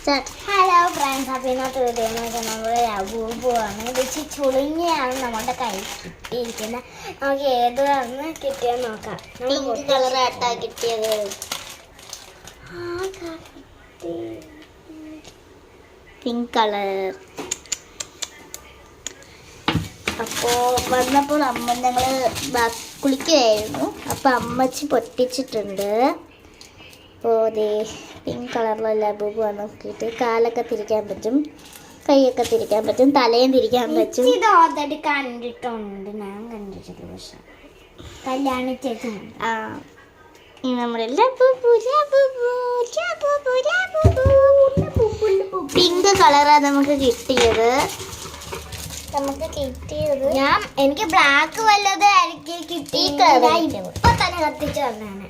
Hello friends, അപ്പോൾ ഇന്നത്തെ video നമ്മൾ ലബൂബുവാണ്. ഇത് ചുളുങ്ങിയാണ് നമ്മുടെ കൈ കിട്ടിയിരിക്കുന്നത്. നമുക്ക് ഏതാണെന്ന് കിട്ടിയെന്ന് നോക്കാം. പിങ്ക് കളറായിട്ടാ കിട്ടിയത്. Pink colour. അപ്പോൾ വന്നപ്പോൾ ഞങ്ങൾ കുളിക്കുകയായിരുന്നു. അപ്പോൾ അമ്മച്ചി പൊട്ടിച്ചിട്ടുണ്ട്. അപ്പോൾ അതേ പിങ്ക് കളറിലുള്ള ലബൂബ് നോക്കിയിട്ട് കാലൊക്കെ തിരിക്കാൻ പറ്റും, കൈയൊക്കെ തിരിക്കാൻ പറ്റും, തലയും തിരിക്കാൻ പറ്റും. ഇത് ഓൾറെഡി കണ്ടിട്ടുണ്ട്, ഞാൻ കണ്ടിട്ടില്ല. പക്ഷെ കല്യാണ ചേച്ചി ഇനി നമ്മുടെ Labubu Labubu Labubu Labubu pink കളറാണ് നമുക്ക് കിട്ടിയത്. എനിക്ക് ബ്ലാക്ക് വല്ലതായിരിക്കും കിട്ടി. ഇപ്പൊ തന്നെ കത്തിച്ച് വന്നാണ്.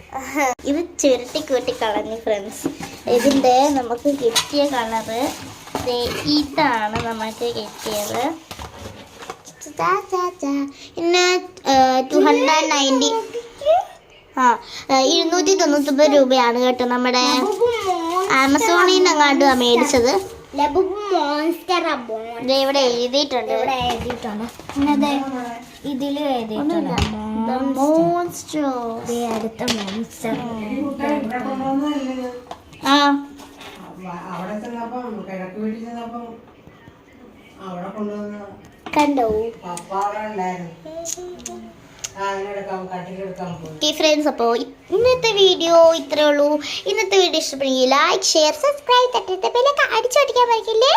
ഇത് ചുരുട്ടി കൂട്ടി കളഞ്ഞു ഫ്രണ്ട്സ്. ഇതിന്റെ നമുക്ക് കിട്ടിയ കളറ് ഇതാണ് നമുക്ക് കിട്ടിയത്. പിന്നെ 290 299 രൂപയാണ് കേട്ടോ. നമ്മുടെ ആമസോണിൽ നിന്ന് അങ്ങാണ്ട് മേടിച്ചത്. ഇവിടെ എഴുതിയിട്ടുണ്ട്. ഇതില് എഴുതിയിട്ടുണ്ട് അടുത്ത മോൺസ്റ്റർ. കണ്ടോ ഫ്രണ്ട്സ്? അപ്പോൾ ഇന്നത്തെ വീഡിയോ ഇത്രേ ഉള്ളൂ. ഇന്നത്തെ വീഡിയോ ഇഷ്ടപ്പെടുമെങ്കിൽ ലൈക്ക്, ഷെയർ, സബ്സ്ക്രൈബ്, തൊട്ടടുത്ത ബെല്ലൊക്കെ അടിച്ചോടിക്കാൻ പറ്റില്ലേ?